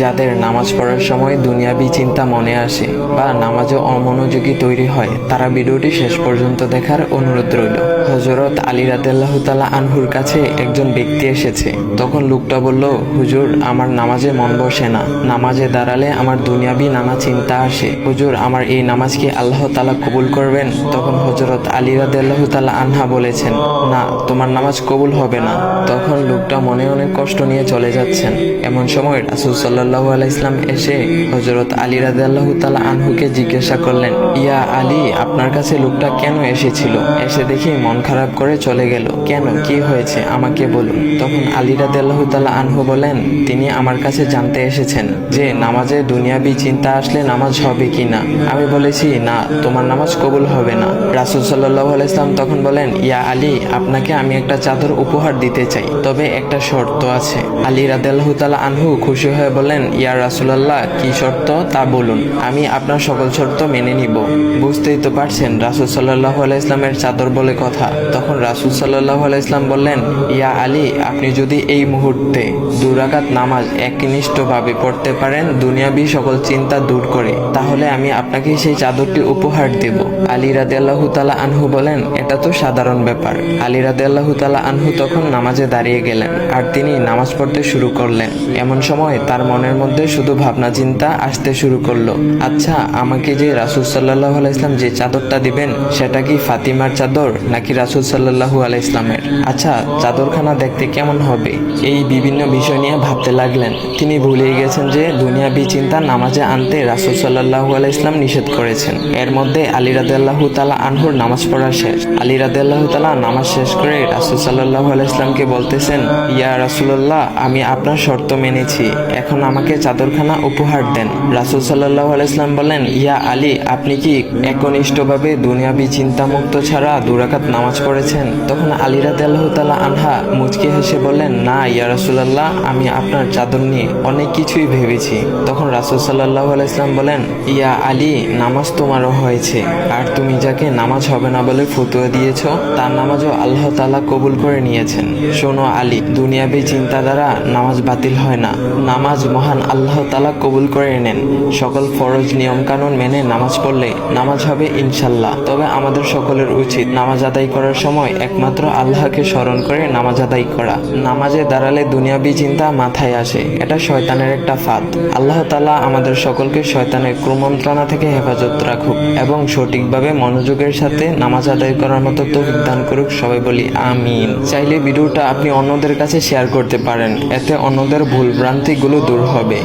যাদের নামাজ পড়ার সময় দুনিয়াবি চিন্তা মনে আসে বা নামাজে অমনোযোগী তৈরি হয়, তারা ভিডিওটি শেষ পর্যন্ত দেখার অনুরোধ রইল। হযরত আলী রাদিয়াল্লাহু তাআলা আনহুর কাছে একজন ব্যক্তি এসেছে। তখন লোকটা বলল, হুজুর, আমার নামাজে মন বসে না। নামাজে দাঁড়ালে আমার দুনিয়াবি নানা চিন্তা আসে। হুজুর, আমার এই নামাজ কি আল্লাহ তাআলা কবুল করবেন? তখন হযরত আলী রাদিয়াল্লাহু তাআলা আনহা বলেছেন, না, তোমার নামাজ কবুল হবে না। তখন লোকটা মনে অনেক কষ্ট নিয়ে চলে যাচ্ছেন। এমন সময় রাসূল সাল্লাল্লাহু আলাইহি ওয়াসাল্লাম এসে হযরত আলী রাদিয়াল্লাহু তাআলা আনহুকে জিজ্ঞাসা করলেন, ইয়া আলী, আপনার কাছে লোকটা কেন এসেছিল? এসে দেখি মন খারাপ করে চলে গেল। কেন, কি হয়েছে আমাকে বলুন। তখন আলী রাদিয়াল্লাহু তাআলা আনহু বলেন, তিনি আমার কাছে জানতে এসেছেন যে নামাজে দুনিয়াবি চিন্তা আসলে নামাজ হবে কিনা। আমি বলেছি, না, তোমার নামাজ কবুল হবে না। রাসূল সাল্লাল্লাহু আলাইহি ওয়াসাল্লাম তখন বলেন, ইয়া আলী, আপনাকে আমি একটা চাদর উপহার দিতে চাই, তবে একটা শর্ত আছে। আলী রাদিয়াল্লাহু তাআলা আনহু খুশি হয়ে বলেন, ইয়া রাসূলুল্লাহ, কি শর্ত তা বলুন, আমি আপনার সকল শর্ত মেনে নিব। বুঝতেই তো পারছেন রাসূল সাল্লাল্লাহু আলাইহি ওয়াসাল্লামের চাদর বলে কথা। তখন রাসূল সাল্লাল্লাহু আলাইহি ওয়াসাল্লাম বললেন, ইয়া আলী, আপনি যদি এই মুহূর্তে 2 রাকাত নামাজ একনিষ্ঠভাবে পড়তে পারেন দুনিয়াবি সকল চিন্তা দূর করে, তাহলে আমি আপনাকে সেই চাদরটি উপহার দেব। আলী রাদিয়াল্লাহু তাআলা আনহু বলেন, এটা তো সাধারণ ব্যাপার। আলী রাদিয়াল্লাহু তাআলা আনহু তখন নামাজে দাঁড়িয়ে গেলেন আর তিনি নামাজ পড়তে শুরু করলেন। এমন সময় তার মনের মধ্যে শুধু ভাবনা চিন্তা আসতে শুরু করলো, আচ্ছা, আমাকে যে রাসূল সাল্লাল্লাহু আলাইহি ওয়াসাল্লাম যে চাদরটা দিবেন, সেটা কি ফাতিমার চাদর নাকি রাসূল সাল্লাল্লাহু আলাইহি ওয়াসাল্লামের? আচ্ছা, চাদরখানা দেখতে কেমন হবে? এই বিভিন্ন বিষয় নিয়ে ভাবতে লাগলেন। তিনি ভুলেই গেছেন যে দুনিয়াবি চিন্তা নামাজে আনতে রাসূল সাল্লাল্লাহু আলাইহি ওয়াসাল্লাম নিষেধ করেছেন। এর মধ্যে আলী রাদিয়াল্লাহু তাআলা আনহুর নামাজ পড়া শেষ। আলী রাদিয়াল্লাহু তাআলা নামাজ শেষ করে রাসূল সাল্লাল্লাহু আলাইহি ওয়াসাল্লামকে বলতেছেন, ইয়া রাসূলুল্লাহ, আমি আপনার শর্ত মেনেছি, এখন আমাকে চাদরখানা উপহার দেন। রাসূল সাল্লাল্লাহু আলাইহি ওয়াসাল্লাম বলেন, ইয়া আলী, আপনি কি একনিষ্ঠভাবে দুনিয়াবি চিন্তামুক্ত ছাড়া 2 রাকাত নামাজ পড়েছেন? তখন আলী রাদিয়াল্লাহু তাআলা আনহা মুচকি হেসে বললেন, না ইয়া রাসূলুল্লাহ, আমি আপনার চাদর নিয়ে অনেক কিছুই ভেবেছি। তখন রাসূল সাল্লাল্লাহু আলাইহি ওয়াসাল্লাম বলেন, ইয়া আলী, নামাজ তোমারও হয়েছে, আর তুমি যাকে নামাজ হবে না বলে ফতোয়া দিয়েছো, তার নামাজও আল্লাহ তাআলা কবুল করে নিয়েছেন। শোনো আলী, দুনিয়াবি চিন্তা দ্বারা নামাজ বাতিল হয় না, নামাজ মহান আল্লাহ তাআলা কবুল করে নেন। সকল ফরজ নিয়ম কানুন মেনে নামাজ পড়লে নামাজ হবে ইনশাল্লাহ। তবে আমাদের সকলের উচিত নামাজ আদায় করার সময় একমাত্র আল্লাহকে স্মরণ করে নামাজ আদায় করা। নামাজে দাঁড়ালে দুনিয়াবি চিন্তা মাথায় আসে, এটা শয়তানের একটা ফাঁদ। আল্লাহ তাআলা আমাদের সকলকে শয়তানের কুমন্ত্রণা থেকে হেফাজত রাখুক এবং সঠিকভাবে মনোযোগের সাথে নামাজ আদায় করার মতো তৌফিক দান করুক। সবাই বলি আমিন। চাইলে ভিডিওটা আপনি অন্যদের কাছে শেয়ার করতে পারেন, এতে অন্যদের ভুল ভ্রান্তিগুলো দূর হবে।